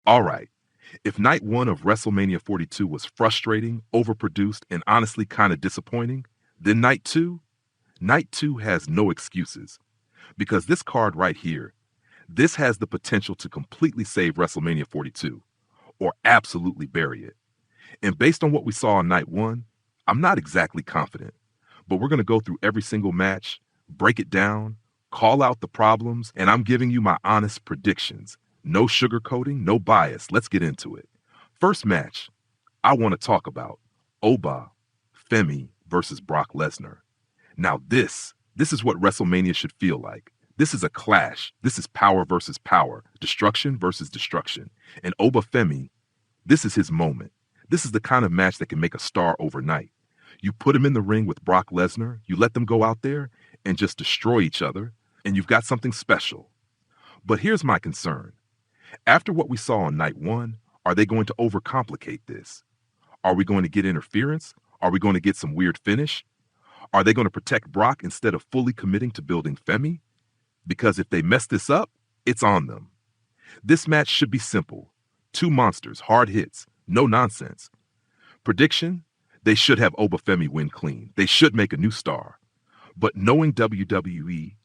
All right. If night one of WrestleMania 42 was frustrating, overproduced, and honestly kind of disappointing, then night two has no excuses. Because this card right here, this has the potential to completely save WrestleMania 42 or absolutely bury it. And based on what we saw on night one, I'm not exactly confident, but we're going to go through every single match, break it down, call out the problems, and I'm giving you my honest predictions. No sugarcoating, no bias. Let's get into it. First match, I want to talk about Oba Femi versus Brock Lesnar. Now this is what WrestleMania should feel like. This is a clash. This is power versus power, destruction versus destruction. And Oba Femi, this is his moment. This is the kind of match that can make a star overnight. You put him in the ring with Brock Lesnar, you let them go out there and just destroy each other, and you've got something special. But here's my concern. After what we saw on night one, are they going to overcomplicate this? Are we going to get interference? Are we going to get some weird finish? Are they going to protect Brock instead of fully committing to building Femi? Because if they mess this up, it's on them. This match should be simple. Two monsters, hard hits, no nonsense. Prediction? They should have Oba Femi win clean. They should make a new star. But knowing WWE,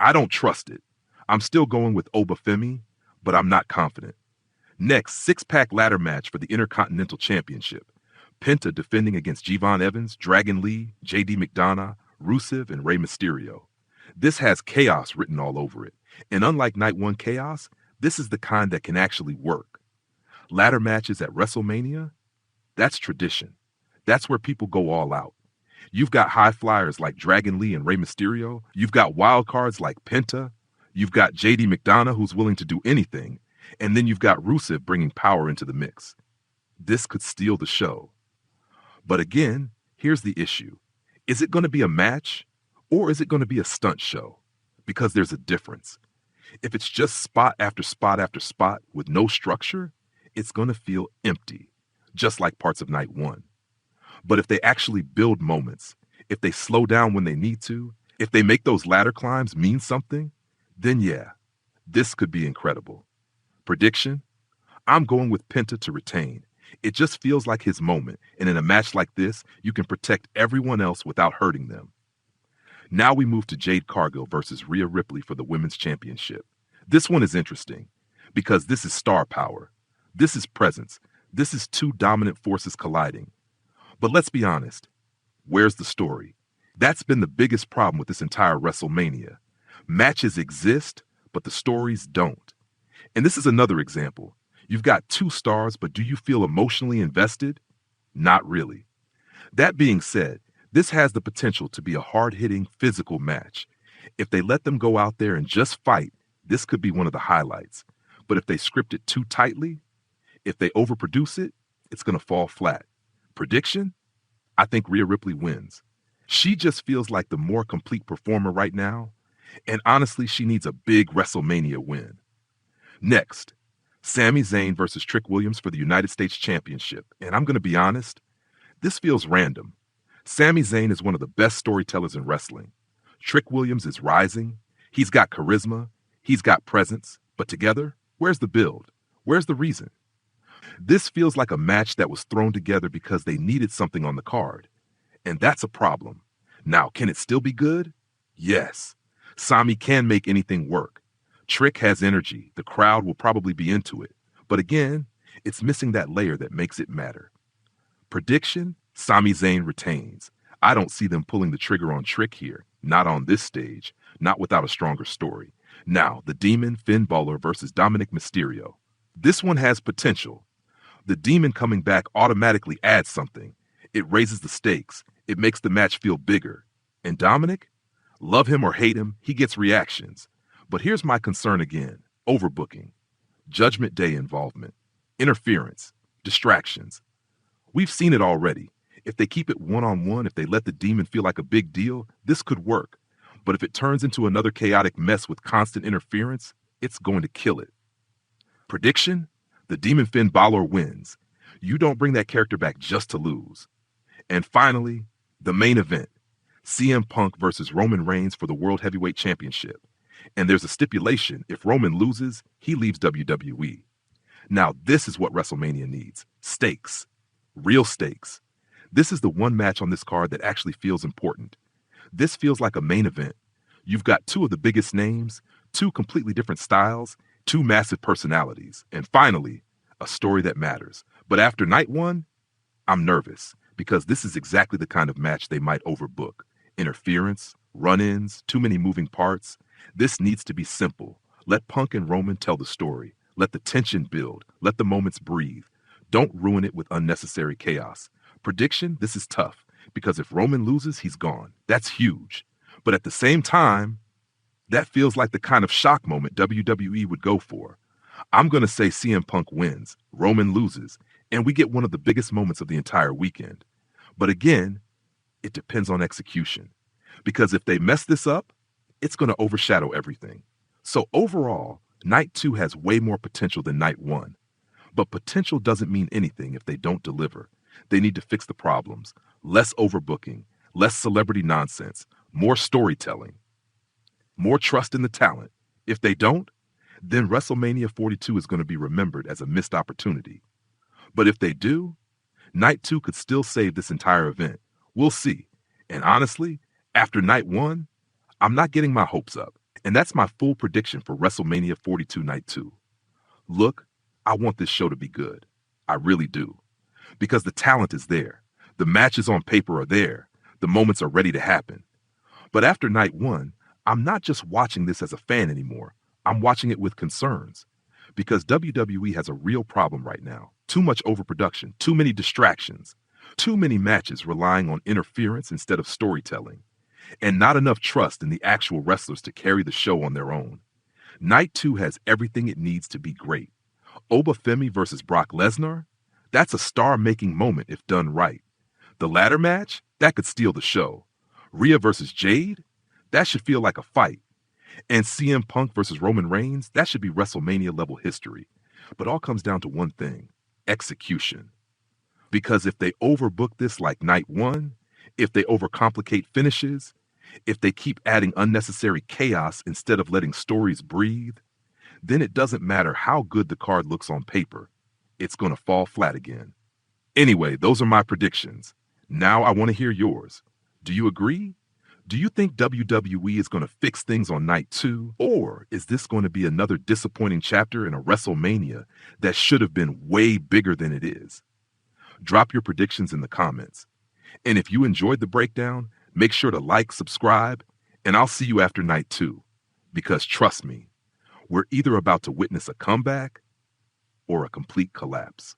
I don't trust it. I'm still going with Oba Femi, but I'm not confident. Next, six-pack ladder match for the Intercontinental Championship. Penta defending against Javon Evans, Dragon Lee, JD McDonough, Rusev, and Rey Mysterio. This has chaos written all over it. And unlike Night 1 chaos, this is the kind that can actually work. Ladder matches at WrestleMania? That's tradition. That's where people go all out. You've got high flyers like Dragon Lee and Rey Mysterio. You've got wild cards like Penta. You've got JD McDonough who's willing to do anything. And then you've got Rusev bringing power into the mix. This could steal the show. But again, here's the issue. Is it going to be a match or is it going to be a stunt show? Because there's a difference. If it's just spot after spot after spot with no structure, it's going to feel empty, just like parts of night one. But if they actually build moments, if they slow down when they need to, if they make those ladder climbs mean something, then yeah, this could be incredible. Prediction? I'm going with Penta to retain. It just feels like his moment, and in a match like this, you can protect everyone else without hurting them. Now we move to Jade Cargill versus Rhea Ripley for the Women's Championship. This one is interesting because this is star power. This is presence. This is two dominant forces colliding. But let's be honest, where's the story? That's been the biggest problem with this entire WrestleMania. Matches exist, but the stories don't. And this is another example. You've got two stars, but do you feel emotionally invested? Not really. That being said, this has the potential to be a hard-hitting, physical match. If they let them go out there and just fight, this could be one of the highlights. But if they script it too tightly, if they overproduce it, it's going to fall flat. Prediction? I think Rhea Ripley wins. She just feels like the more complete performer right now, and honestly, she needs a big WrestleMania win. Next, Sami Zayn versus Trick Williams for the United States Championship. And I'm going to be honest, this feels random. Sami Zayn is one of the best storytellers in wrestling. Trick Williams is rising. He's got charisma. He's got presence. But together, where's the build? Where's the reason? This feels like a match that was thrown together because they needed something on the card. And that's a problem. Now, can it still be good? Yes. Sami can make anything work. Trick has energy. The crowd will probably be into it. But again, it's missing that layer that makes it matter. Prediction? Sami Zayn retains. I don't see them pulling the trigger on Trick here. Not on this stage. Not without a stronger story. Now, the Demon, Finn Bálor versus Dominik Mysterio. This one has potential. The Demon coming back automatically adds something. It raises the stakes. It makes the match feel bigger. And Dominik? Love him or hate him, he gets reactions. But here's my concern again. Overbooking. Judgment Day involvement. Interference. Distractions. We've seen it already. If they keep it one-on-one, if they let the Demon feel like a big deal, this could work. But if it turns into another chaotic mess with constant interference, it's going to kill it. Prediction? The Demon Finn Bálor wins. You don't bring that character back just to lose. And finally, the main event. CM Punk versus Roman Reigns for the World Heavyweight Championship. And there's a stipulation, if Roman loses, he leaves WWE. Now, this is what WrestleMania needs: stakes, real stakes. This is the one match on this card that actually feels important. This feels like a main event. You've got two of the biggest names, two completely different styles, two massive personalities, and finally, a story that matters. But after night one, I'm nervous because this is exactly the kind of match they might overbook. Interference, run-ins, too many moving parts. This needs to be simple. Let Punk and Roman tell the story. Let the tension build. Let the moments breathe. Don't ruin it with unnecessary chaos. Prediction, this is tough because if Roman loses, he's gone. That's huge. But at the same time, that feels like the kind of shock moment WWE would go for. I'm going to say CM Punk wins, Roman loses, and we get one of the biggest moments of the entire weekend. But again, it depends on execution. Because if they mess this up, it's going to overshadow everything. So overall, night two has way more potential than night one. But potential doesn't mean anything if they don't deliver. They need to fix the problems. Less overbooking, less celebrity nonsense, more storytelling, more trust in the talent. If they don't, then WrestleMania 42 is going to be remembered as a missed opportunity. But if they do, night two could still save this entire event. We'll see. And honestly, after night one, I'm not getting my hopes up. And that's my full prediction for WrestleMania 42 night two. Look, I want this show to be good. I really do. Because the talent is there. The matches on paper are there. The moments are ready to happen. But after night one, I'm not just watching this as a fan anymore. I'm watching it with concerns. Because WWE has a real problem right now. Too much overproduction, too many distractions, too many matches relying on interference instead of storytelling, and not enough trust in the actual wrestlers to carry the show on their own. Night two has everything it needs to be great. Oba Femi versus Brock Lesnar? That's a star-making moment if done right. The ladder match? That could steal the show. Rhea versus Jade? That should feel like a fight. And CM Punk versus Roman Reigns? That should be WrestleMania-level history. But all comes down to one thing: execution. Because if they overbook this like night one, if they overcomplicate finishes, if they keep adding unnecessary chaos instead of letting stories breathe, then it doesn't matter how good the card looks on paper. It's going to fall flat again. Anyway, those are my predictions. Now I want to hear yours. Do you agree? Do you think WWE is going to fix things on night two? Or is this going to be another disappointing chapter in a WrestleMania that should have been way bigger than it is? Drop your predictions in the comments. And if you enjoyed the breakdown, make sure to like, subscribe, and I'll see you after night two. Because trust me, we're either about to witness a comeback or a complete collapse.